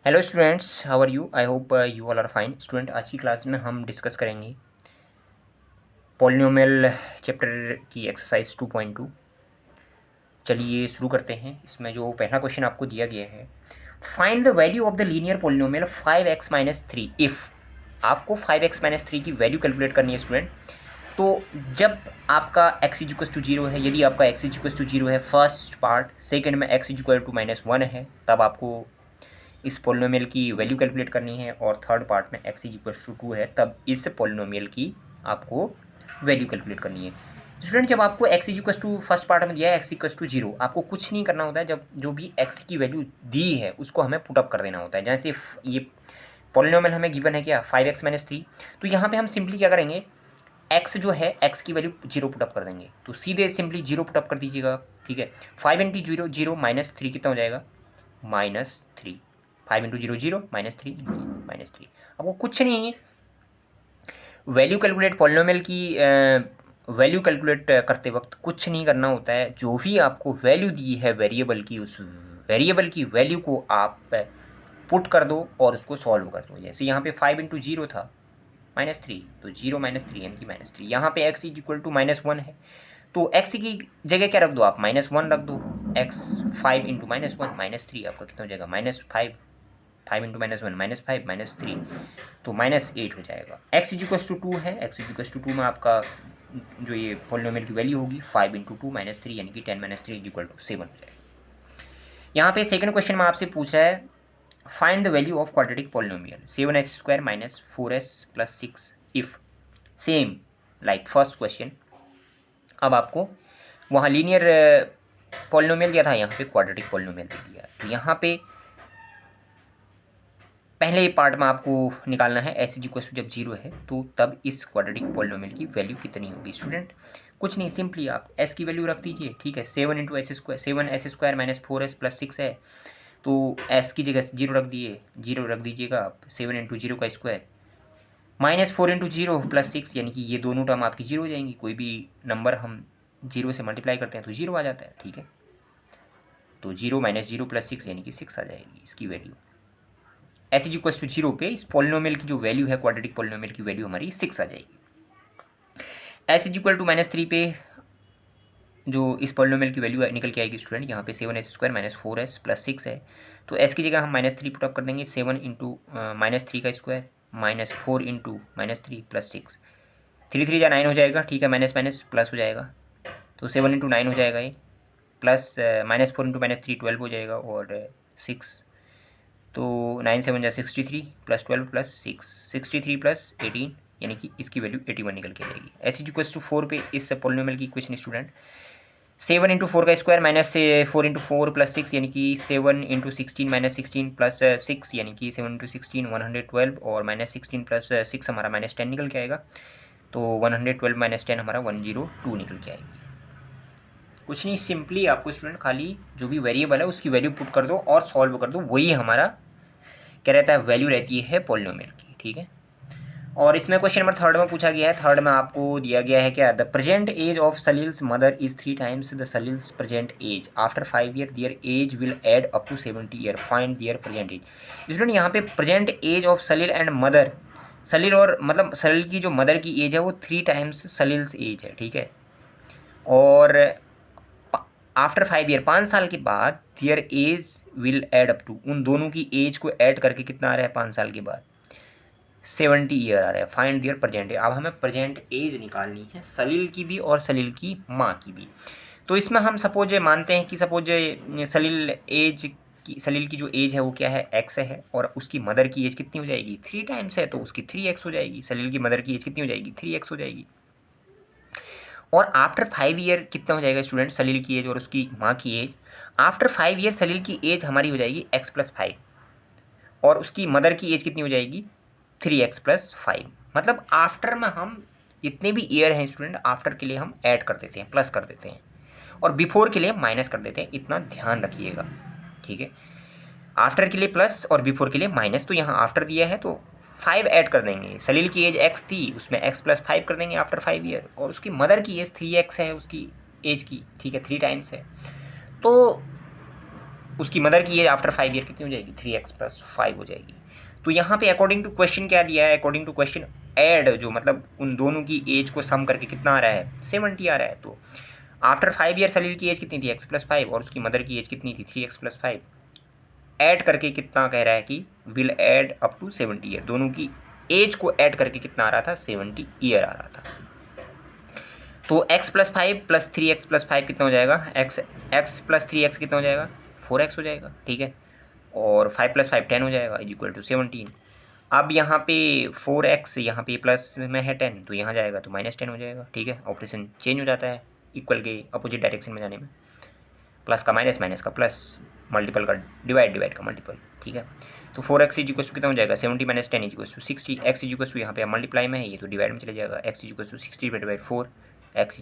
Hello students, how are you? I hope you all are fine. Student, आज की class में हम discuss करेंगे पॉलिनोमियल चैप्टर की एक्सरसाइज 2.2। चलिए शुरू करते हैं। इसमें जो पहला क्वेश्चन आपको दिया गया है, find the value of the linear polynomial 5x-3 if. आपको 5x-3 की वैल्यू कैलकुलेट करनी है स्टूडेंट। तो जब आपका x is equal to zero है, यदि आपका x is equal to zero है फर्स्ट पार्ट, सेकेंड में x इज इक्वल टू -1 है, तब आपको इस पोलिनोमियल की वैल्यू कैलकुलेट करनी है। और थर्ड पार्ट में x इज इक्वल टू 2 है, तब इस पोलिनोमियल की आपको वैल्यू कैलकुलेट करनी है। स्टूडेंट, जब आपको x is equal to first part में दिया है x इक्वल टू जीरो, आपको कुछ नहीं करना होता है। जब जो भी x की वैल्यू दी है उसको हमें पुटअप कर देना होता है। जैसे ये पोलिनोमियल हमें गिवन है क्या, 5x-3, तो यहाँ पे हम सिंपली क्या करेंगे, x जो है x की वैल्यू जीरो पुटअप कर देंगे। तो सीधे सिंपली जीरो पुटअप कर दीजिएगा, ठीक है। 5 इंटू जीरो -3 कितना हो जाएगा, -3। 5 इंटू जीरो -3 -3। आपको कुछ नहीं है, वैल्यू कैलकुलेट पॉलिनोमियल की वैल्यू कैलकुलेट करते वक्त कुछ नहीं करना होता है। जो भी आपको वैल्यू दी है वेरिएबल की, उस वेरिएबल की वैल्यू को आप पुट कर दो और उसको सॉल्व कर दो। जैसे यहाँ पे 5 इंटू जीरो था -3, तो जीरो -3 यानी कि -3। यहाँ पे x इज इक्वल टू -1 है, तो x की जगह क्या रख दो आप, -1 रख दो। x 5 इंटू -1 -3, आपका कितना हो जाएगा, -5। 5 इंटू -1 -5 -3, तो -8 हो जाएगा। x इज इक्वल टू 2 है, x इज इक्वल टू 2 में आपका जो ये पोलिनोमियल की वैल्यू होगी 5 इंटू 2 -3 यानी कि 10 - 3 इज इक्वल टू 7 हो जाएगा। यहाँ पे सेकंड क्वेश्चन में आपसे पूछ रहा है, find the value of quadratic polynomial 7s² - 4s+6 if. Same like first question. अब आपको वहाँ लीनियर पोलिनोमियल दिया था, यहाँ पे क्वाड्रेटिक पोलिनोमियल दे दिया। तो यहाँ पे पहले पार्ट में आपको निकालना है एस इज इक्वल टू जब जीरो है, तो तब इस क्वाड्रेटिक पोलिनोमियल की वैल्यू कितनी होगी। स्टूडेंट, कुछ नहीं, सिंपली आप एस की वैल्यू रख दीजिए, ठीक है। 7 इंटू s² 7s² -4s+6 है, तो एस की जगह जीरो रख दिए, जीरो रख दीजिएगा आप। 7 इंटू जीरो का स्क्वायर -4 इंटू जीरो+6, यानी कि ये दोनों टर्म आपकी जीरो हो जाएंगी। कोई भी नंबर हम जीरो से मल्टीप्लाई करते हैं तो जीरो आ जाता है, ठीक है। तो जीरो -0+6 यानी कि 6 आ जाएगी इसकी value. S is equal to zero पे इस पोलिनोमियल की जो वैल्यू है, क्वाड्रेटिक पोलिनोमियल की वैल्यू हमारी 6 आ जाएगी। एस इज इक्वल टू -3 पे जो इस पोलिनोमियल की वैल्यू निकल के आएगी स्टूडेंट, यहाँ पे 7s² -4s+6 है, तो एस की जगह हम -3 पुटअप कर देंगे। 7 इंटू -3 का स्क्वायर -4 इंटू -3+6, 3 3 या 9 हो जाएगा, ठीक है। माइनस माइनस प्लस हो जाएगा, तो 7 इंटू 9 हो जाएगा ये, प्लस -4 इंटू -3 12 हो जाएगा, और 6, तो 9 7 जा 63 +12 +6 63 + 18, यानी कि इसकी वैल्यू 81 निकल के आएगी। एच इज इक्वल टू 4 पे इस पोलिनोमियल की इक्वेशन स्टूडेंट, 7 इंटू 4 का स्क्वायर -4 इंटू 4+6 यानी कि 7 इंटू 16 -16 +6 यानी कि 7 इंटू 16 112, और -16 + 6 हमारा -10 निकल के आएगा, तो 112 -10 हमारा 102 निकल के आएगी। कुछ नहीं, सिंपली आपको स्टूडेंट खाली जो भी वेरिएबल है उसकी वैल्यू पुट कर दो और सॉल्व कर दो, वही हमारा क्या रहता है, वैल्यू रहती है पोलिनोमियल की, ठीक है। और इसमें क्वेश्चन नंबर थर्ड में पूछा गया है, थर्ड में आपको दिया गया है क्या, the present age of Salil's mother is 3 times the Salil's present age, after 5 year their age will add up to 70 year, find their present age. Student, यहाँ पे present age of Salil and mother, Salil और मतलब सलील की जो मदर की एज है वो 3 times सलील्स as है, ठीक है। और आफ्टर 5 ईयर 5 साल के बाद their age will add up to, उन दोनों की एज को ऐड करके कितना आ रहा है 5 साल के बाद, 70 ईयर आ रहा है। फाइंड दियर प्रेजेंट एज। अब हमें प्रेजेंट एज निकालनी है सलील की भी और सलील की माँ की भी। तो इसमें हम सपोज मानते हैं कि सपोज सलील एज की, सलील की जो एज है वो क्या है, एक्स है, और उसकी मदर की एज कितनी हो जाएगी, 3 टाइम्स है, तो उसकी 3x हो जाएगी। सलील की मदर की एज कितनी हो जाएगी, 3x हो जाएगी। और आफ्टर 5 ईयर कितना हो जाएगा स्टूडेंट, सलील की एज और उसकी माँ की एज, आफ्टर 5 ईयर सलील की एज हमारी हो जाएगी x+5, और उसकी मदर की एज कितनी हो जाएगी, 3x+5। मतलब आफ्टर में हम जितने भी ईयर हैं स्टूडेंट, आफ्टर के लिए हम ऐड कर देते हैं, प्लस कर देते हैं, और बिफोर के लिए माइनस कर देते हैं, इतना ध्यान रखिएगा, ठीक है। आफ्टर के लिए प्लस और बिफोर के लिए माइनस, तो यहाँ आफ्टर दिया है तो 5 ऐड कर देंगे। सलील की एज x थी, उसमें x+5 कर देंगे आफ्टर 5 ईयर, और उसकी मदर की एज 3x है उसकी एज की, ठीक है, 3 टाइम्स है, तो उसकी मदर की एज आफ्टर 5 ईयर कितनी हो जाएगी, 3x+5 हो जाएगी। तो यहाँ पे अकॉर्डिंग टू क्वेश्चन क्या दिया है, अकॉर्डिंग टू क्वेश्चन ऐड जो मतलब उन दोनों की एज को सम करके कितना आ रहा है, 70 आ रहा है। तो आफ्टर 5 ईयर सलील की एज कितनी थी, x+5, और उसकी मदर की एज कितनी थी, 3x+5, ऐड करके कितना कह रहा है कि will add up to 70 year, दोनों की एज को ऐड करके कितना आ रहा था, 70 ईयर आ रहा था। तो x+5 + 3x+5 कितना हो जाएगा, x + 3x कितना हो जाएगा, 4x हो जाएगा, ठीक है। और 5 + 5 10 हो जाएगा, = 17। अब यहाँ पे 4x यहाँ पे प्लस में है 10, तो यहाँ जाएगा तो -10 हो जाएगा, ठीक है। ऑपरेशन चेंज हो जाता है इक्वल के अपोजिट डायरेक्शन में जाने में, प्लस का माइनस, माइनस का प्लस, मल्टीपल का डिवाइड, डिवाइड का मल्टीपल, ठीक है। तो 4x कितना हो जाएगा, 70 - 10 = 60। x यहाँ पे मल्टीप्लाई में है, ये तो डिवाइड में चले जाएगा, x 60/4, x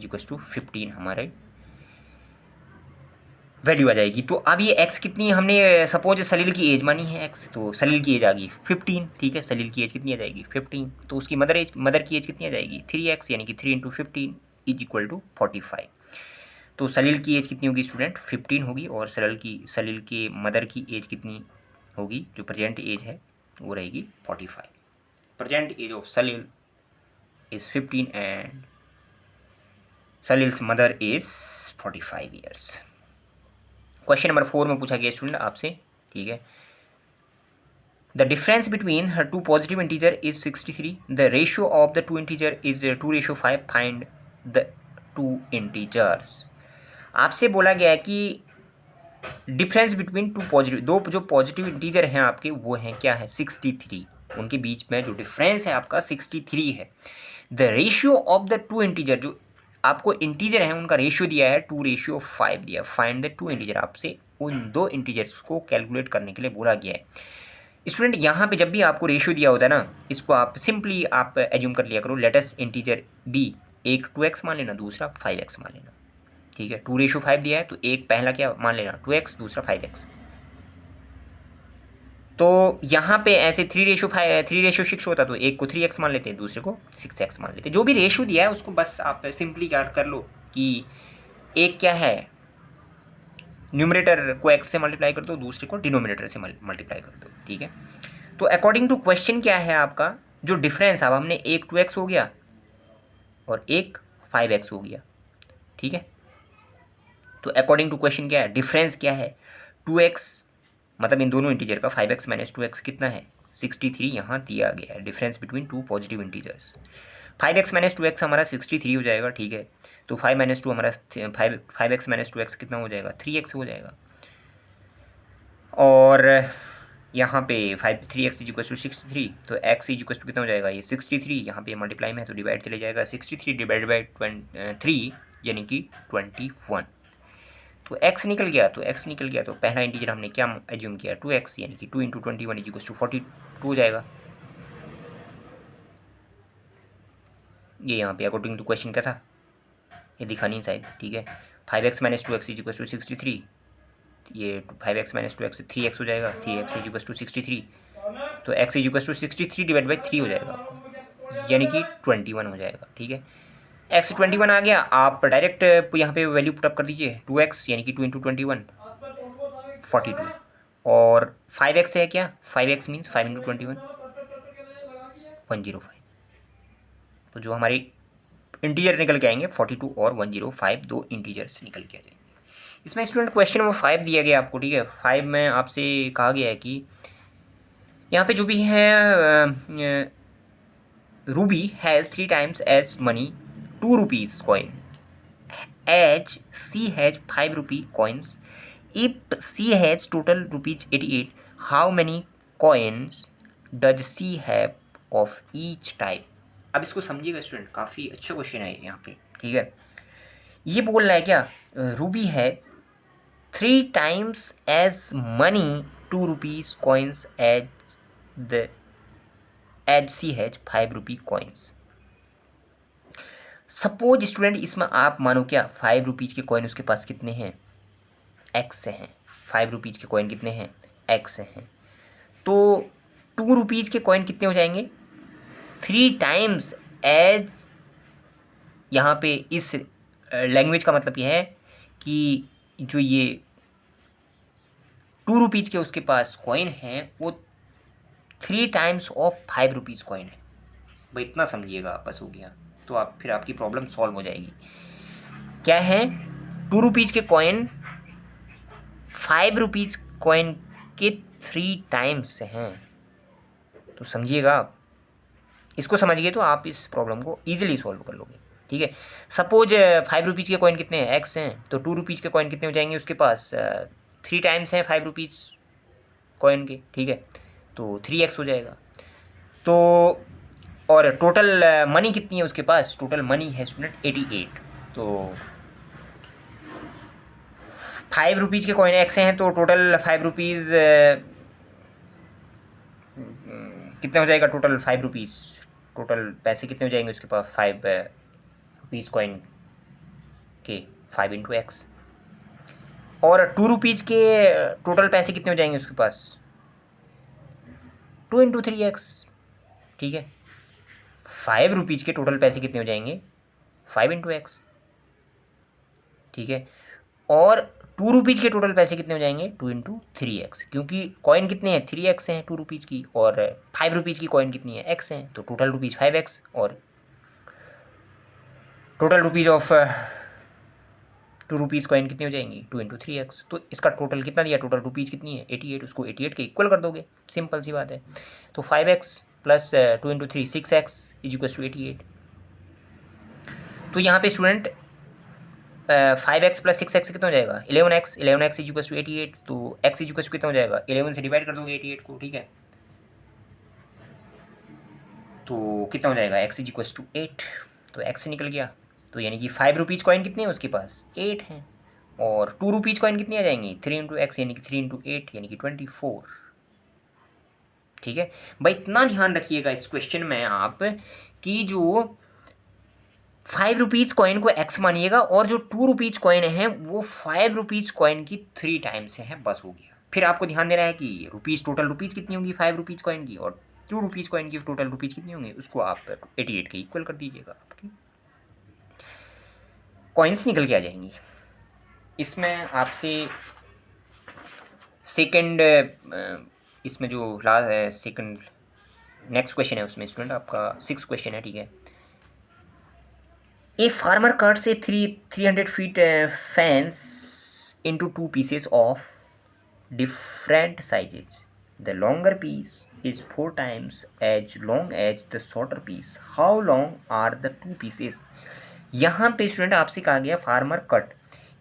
15 हमारे वैल्यू आ जाएगी। तो अब ये x कितनी हमने सपोज सलील की एज मानी है x, तो सलील की एज आ गई 15, ठीक है। सलील की एज कितनी आ जाएगी 15, तो उसकी मदर की एज कितनी आ जाएगी 3x, यानी कि 3 × 15 = 45। तो सलील की एज कितनी होगी स्टूडेंट, 15 होगी, और सलील के मदर की एज कितनी होगी, जो प्रेजेंट एज है वो रहेगी 45। Present age of Salil is 15 and Salil's mother is 45 years. Question number 4 में पूछा गया स्टूडेंट आपसे, ठीक है। The difference between her two positive integer is 63. The ratio of the two integer is 2:5. Find the two integers. आपसे बोला गया है कि डिफरेंस बिटवीन टू पॉजिटिव, दो जो पॉजिटिव इंटीजर हैं आपके वो हैं क्या है 63, उनके बीच में जो डिफरेंस है आपका 63 है। The ratio of the two integer, जो आपको इंटीजर है उनका रेशियो दिया है 2:5 दिया। फाइंड द टू इंटीजर, आपसे उन दो इंटीजर्स को कैलकुलेट करने के लिए बोला गया है। स्टूडेंट यहाँ पे जब भी आपको रेशियो दिया होता है ना, इसको आप सिंपली आप एज्यूम कर लिया करो, लेटेस्ट इंटीजर बी, एक 2x मान लेना, दूसरा 5x मान लेना, ठीक है। 2:5 दिया है तो एक पहला क्या मान लेना 2x, दूसरा 5x। तो यहाँ पे ऐसे 3:6 होता तो एक को 3x मान लेते, दूसरे को 6x मान लेते। जो भी रेशियो दिया है उसको बस आप सिंपली क्या कर लो कि एक क्या है न्यूमरेटर को x से मल्टीप्लाई कर दो, दूसरे को डिनोमिनेटर से मल्टीप्लाई कर दो, ठीक है। तो अकॉर्डिंग टू क्वेश्चन क्या है आपका, जो डिफरेंस अब हमने एक 2x हो गया और एक 5x हो गया, ठीक है। तो अकॉर्डिंग टू क्वेश्चन क्या है, डिफरेंस क्या है 2x, मतलब इन दोनों इंटीजर का 5x - 2x कितना है 63, यहाँ दिया गया है difference between two positive integers. 5x - 2x हमारा 63 हो जाएगा, ठीक है। तो 5 - 2 हमारा 5x - 2x कितना हो जाएगा 3x हो जाएगा। और यहाँ पे 3x = 63, तो x कितना हो जाएगा ये 63, यहाँ पे मल्टीप्लाई में है तो डिवाइड चले जाएगा, 63 डिवाइड बाई 3 यानी कि 21। तो x निकल गया, तो पहला इंटीजर हमने क्या एज्यूम किया 2x, यानी कि 2 × 21 = 42 हो जाएगा। ये यहाँ पे अकॉर्डिंग टू क्वेश्चन क्या था ये दिखा नहीं शायद, ठीक है। 5x - 2x = 63, ये 5x - 2x 3x हो जाएगा, 3x = 63, तो x = 63 डिवाइड बाई 3 हो जाएगा आपका, यानी कि 21 हो जाएगा, ठीक है। x 21 आ गया, आप डायरेक्ट यहाँ पे वैल्यू पुटअप कर दीजिए 2x, यानी कि 2 × 21 42, और 5x है क्या 5x मीन्स 5 × 21 105। तो जो हमारे इंटीजर निकल के आएंगे 42 और 105, दो इंटीजर्स निकल के आ जाएंगे। इसमें स्टूडेंट क्वेश्चन नंबर 5 दिया गया आपको, ठीक है। 5 में आपसे कहा गया है कि यहाँ पे जो भी है Ruby has 3 times as money 2 rupees coin as she has 5 rupee coins. If she has total rupees 88, how many coins does she have of each type? अब इसको समझिएगा स्टूडेंट, काफ़ी अच्छा क्वेश्चन है यहाँ पे, ठीक है। ये बोल रहा है क्या रूबी है 3 times as money 2 rupees coins as she has 5 rupee coins. Suppose student इसमें आप मानो क्या 5 रुपीज़ के कॉइन उसके पास कितने हैं एक्स से हैं, 5 रुपीज़ के कॉइन कितने हैं एक्स से हैं। तो 2 रुपीज़ के कॉइन कितने हो जाएंगे 3 टाइम्स एज, यहाँ पे इस लैंग्वेज का मतलब यह है कि जो ये 2 रुपीज़ के उसके पास कॉइन है वो 3 टाइम्स ऑफ 5 रुपीज़ कॉइन है। भाई इतना समझिएगा आप, बस हो गया। तो आप फिर आपकी प्रॉब्लम सॉल्व हो जाएगी। क्या है, 2 रुपीज़ के कॉइन 5 रुपीज़ कॉइन के 3 टाइम्स हैं। तो समझिएगा आप, इसको समझिए तो आप इस प्रॉब्लम को ईजिली सॉल्व कर लोगे। ठीक है, सपोज 5 रुपीज़ के कॉइन कितने हैं, एक्स हैं, तो 2 रुपीज़ के कॉइन कितने हो जाएंगे उसके पास, 3 टाइम्स हैं 5 रुपीज़ कॉइन के। ठीक है, तो 3x हो जाएगा। तो और टोटल मनी कितनी है उसके पास, टोटल मनी है स्टूडेंट 88। तो 5 रुपीज़ के कॉइन एक्स हैं तो टोटल 5 रुपीज़ कितने हो जाएगा, टोटल 5 रुपीज़, टोटल पैसे कितने हो जाएंगे उसके पास 5 रुपीज़ कॉइन के 5 इंटू एक्स। और 2 रुपीज़ के टोटल पैसे कितने हो जाएंगे उसके पास, 2 इंटू 3x। ठीक है, 5 रुपीज़ के टोटल पैसे कितने हो जाएंगे, 5 इंटू एक्स। ठीक है, और 2 रुपीज़ के टोटल पैसे कितने हो जाएंगे, 2 इंटू 3x, क्योंकि कॉइन कितने हैं 3x हैं 2 रुपीज़ की, और 5 रुपीज़ की कॉइन कितनी है x हैं, तो टोटल रुपीज़ 5x, और total rupees of 2 rupees coin कितनी हो जाएंगी, 2 इंटू 3x। तो इसका टोटल कितना दिया, टोटल रुपीज़ कितनी है 88, उसको 88 के इक्वल कर दोगे, सिंपल सी बात है। तो 5x plus 2 into 3 6x is equal to 88। तो यहाँ पे स्टूडेंट 5x प्लस 6x कितना हो जाएगा, 11x, 11x is equal to 88। तो x इज इक्वल टू कितना हो जाएगा, 11 से डिवाइड कर दोगे 88 को। ठीक है, तो कितना हो जाएगा, x इज इक्वल टू 8, तो x निकल गया। तो यानी कि 5 रुपीज़ कॉइन कितने हैं उसके पास, 8 हैं, और 2 रुपीज़ कॉइन कितनी आ जाएंगी, 3 इंटू एक्स, यानी कि 3 इंटू 8 यानी कि 24। ठीक है भाई, इतना ध्यान रखिएगा इस क्वेश्चन में आप कि जो 5 रुपीज़ कॉइन को x मानिएगा, और जो 2 रुपीज़ कॉइन है वो 5 रुपीज़ कॉइन की 3 टाइम्स है, बस हो गया। फिर आपको ध्यान देना है कि रुपीज़, टोटल रुपीज़ कितनी होंगी 5 रुपीज़ कॉइन की, और 2 रुपीज़ कॉइन की टोटल रुपीज़ कितनी होंगी, उसको आप 88 के इक्वल कर दीजिएगा, आपकी कॉइन्स निकल के आ जाएंगी। इसमें आपसे सेकंड, इसमें जो लास्ट सेकंड नेक्स्ट क्वेश्चन है उसमें स्टूडेंट आपका 6 क्वेश्चन है। ठीक है, a farmer cuts a 300 feet fence into 2 pieces of different sizes. The longer piece is 4 times as long as the shorter piece. How long are the 2 pieces? यहाँ पे student आपसे कहा गया फार्मर कट,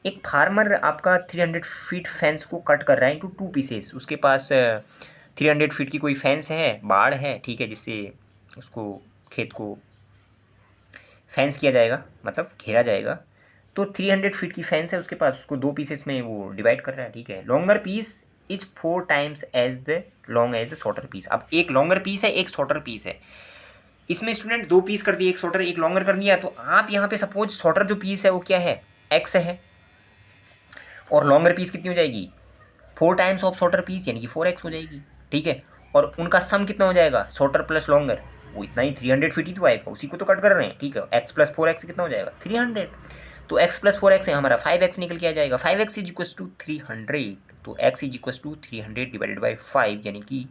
एक farmer आपका 300 feet fence को cut कर रहा है इंटू 2 पीसेस। उसके पास 300 फीट की कोई फेंस है, बाड़ है, ठीक है, जिससे उसको खेत को फेंस किया जाएगा, मतलब घेरा जाएगा। तो 300 फीट की फेंस है उसके पास, उसको 2 पीसेस में वो डिवाइड कर रहा है। ठीक है, longer piece is 4 times as the long as the shorter piece. अब एक लॉन्गर पीस है, एक शॉर्टर पीस है, इसमें स्टूडेंट 2 पीस कर दिए, एक शॉर्टर एक लॉन्गर कर दिया। तो आप यहाँ पे सपोज शॉर्टर जो पीस है वो क्या है, एक्स है, और लॉन्गर पीस कितनी हो जाएगी 4 टाइम्स ऑफ शॉर्टर पीस, यानी कि 4x हो जाएगी। ठीक है, और उनका सम कितना हो जाएगा, शॉर्टर प्लस लॉन्गर, वो इतना ही 300 फीट ही तो आएगा, उसी को तो कट कर रहे हैं। ठीक है, x प्लस 4x कितना हो जाएगा 300, तो x प्लस 4x है हमारा 5x निकल के आ जाएगा, 5x इज इक्वल टू 300। तो x is equal to 300 divided by 5 यानी कि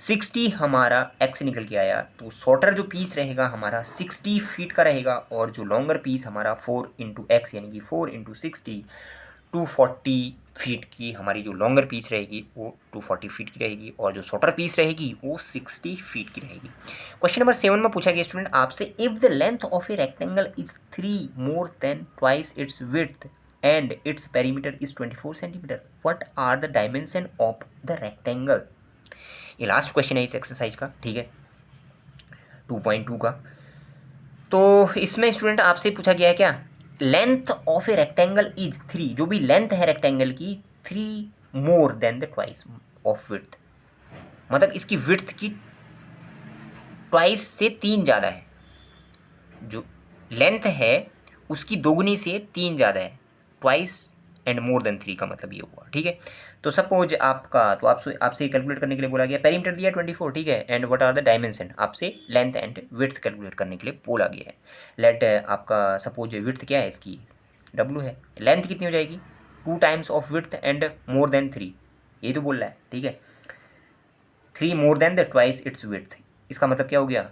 60 हमारा x निकल के आया। तो शॉर्टर जो पीस रहेगा हमारा 60 फीट का रहेगा, और जो लॉन्गर पीस हमारा 4 इंटू एक्स यानी कि 4 इंटू 60 240 फीट की हमारी जो लॉन्गर पीस रहेगी वो 240 फीट की रहेगी, और जो शॉर्टर पीस रहेगी वो 60 फीट की रहेगी। क्वेश्चन नंबर 7 में पूछा गया स्टूडेंट आपसे, if the length of a rectangle is 3 more than twice its width and its perimeter is 24 centimetre, what are the dimension of the rectangle. ये लास्ट क्वेश्चन है इस एक्सरसाइज का। ठीक है, 2.2 का। तो इसमें स्टूडेंट आपसे पूछा गया है क्या, length of a rectangle is 3, जो भी लेंथ है रेक्टेंगल की 3 more then the twice of width, मतलब इसकी विड्थ की ट्वाइस से 3 ज़्यादा है, जो लेंथ है उसकी दोगुनी से 3 ज़्यादा है, ट्वाइस एंड मोर देन 3 का मतलब ये हुआ। ठीक है, तो सपोज आपका, तो आपसे कैलकुलेट करने के लिए बोला गया, पेरीमीटर दिया 24, ठीक है, and what are the dimension, आपसे लेंथ एंड विड्थ कैलकुलेट करने के लिए बोला गया है। लेट आपका सपोज विड्थ क्या है इसकी, w है, लेंथ कितनी हो जाएगी 2 times of width and more than 3, ये तो बोल रहा है, ठीक है। 3 more then the twice its width, इसका मतलब क्या हो गया,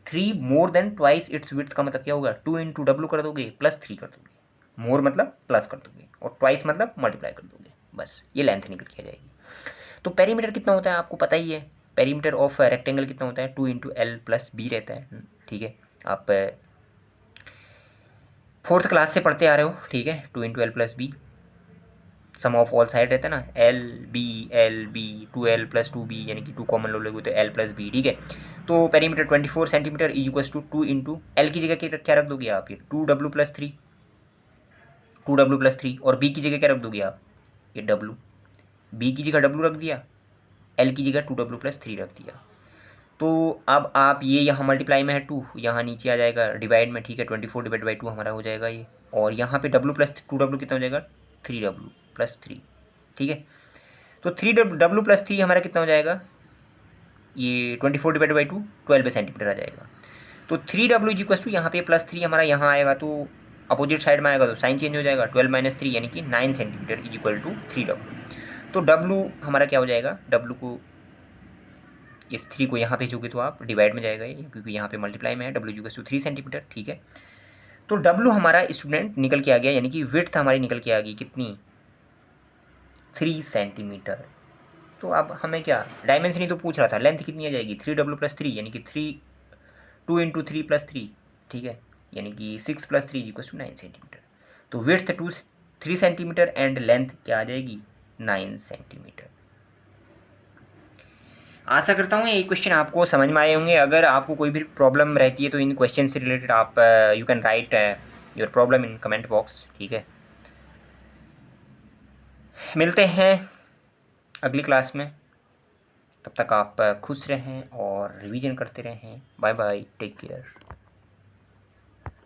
3 more than twice its width का मतलब क्या होगा, 2 इंटू डब्लू कर दोगे प्लस 3 कर दोगे, मोर मतलब प्लस कर दोगे और ट्वाइस मतलब मल्टीप्लाई कर दोगे, बस ये लेंथ निकल के आ जाएगी। तो पेरीमीटर कितना होता है आपको पता ही है, पेरीमीटर ऑफ रेक्टेंगल कितना होता है, 2 इंटू एल प्लस बी रहता है, ठीक है। आप 4th क्लास से पढ़ते आ रहे हो, ठीक है। 2 into L plus B, sum of all side रहता है ना, L B 2L plus 2B, यानी कि 2 कॉमन लो लोगे तो L प्लस बी, ठीक है। तो perimeter 24 centimetre is equal to 2 into L की जगह क्या रख दोगे आप, ये 2W प्लस 3, 2W प्लस 3, और B की जगह क्या रख दोगे आप, ये W, B की जगह W रख दिया, L की जगह 2W प्लस 3 रख दिया। तो अब आप ये यहाँ मल्टीप्लाई में है 2, यहाँ नीचे आ जाएगा डिवाइड में, ठीक है। 24 डिवाइड बाई 2 हमारा हो जाएगा ये, और यहाँ पे W प्लस 2W कितना हो जाएगा, 3W प्लस 3, ठीक है। तो 3W प्लस 3 हमारा कितना हो जाएगा, ये 24 डिवाइड बाई 2 12 सेंटीमीटर आ जाएगा। तो 3W इज इक्वल टू यहाँ पे प्लस 3 हमारा यहाँ आएगा, तो अपोजिट साइड में आएगा तो साइन चेंज हो जाएगा, 12 माइनस 3 यानी कि 9 centimetre is equal to 3W। तो W हमारा क्या हो जाएगा, W को इस 3 को यहाँ भेजोगे तो आप डिवाइड में जाएगा ये, क्योंकि यहाँ पे मल्टीप्लाई में है, W इक्वल टू 3 सेंटीमीटर, ठीक है। तो W हमारा स्टूडेंट निकल के आ गया, यानी कि विड्थ हमारी निकल के आ गई कितनी, 3 सेंटीमीटर। तो अब हमें क्या डायमेंशन ही तो पूछ रहा था, लेंथ कितनी आ जाएगी, 3W प्लस 3 यानी कि 2 इंटू 3 प्लस 3, ठीक है, यानी कि 6 प्लस 3 इक्वल टू 9 सेंटीमीटर। तो विड्थ 3 सेंटीमीटर एंड लेंथ क्या आ जाएगी, 9 सेंटीमीटर। आशा करता हूँ ये क्वेश्चन आपको समझ में आए होंगे। अगर आपको कोई भी प्रॉब्लम रहती है तो इन क्वेश्चन से रिलेटेड आप you can write your problem in comment box, ठीक है। मिलते हैं अगली क्लास में, तब तक आप खुश रहें और रिवीजन करते रहें। Bye bye, take care.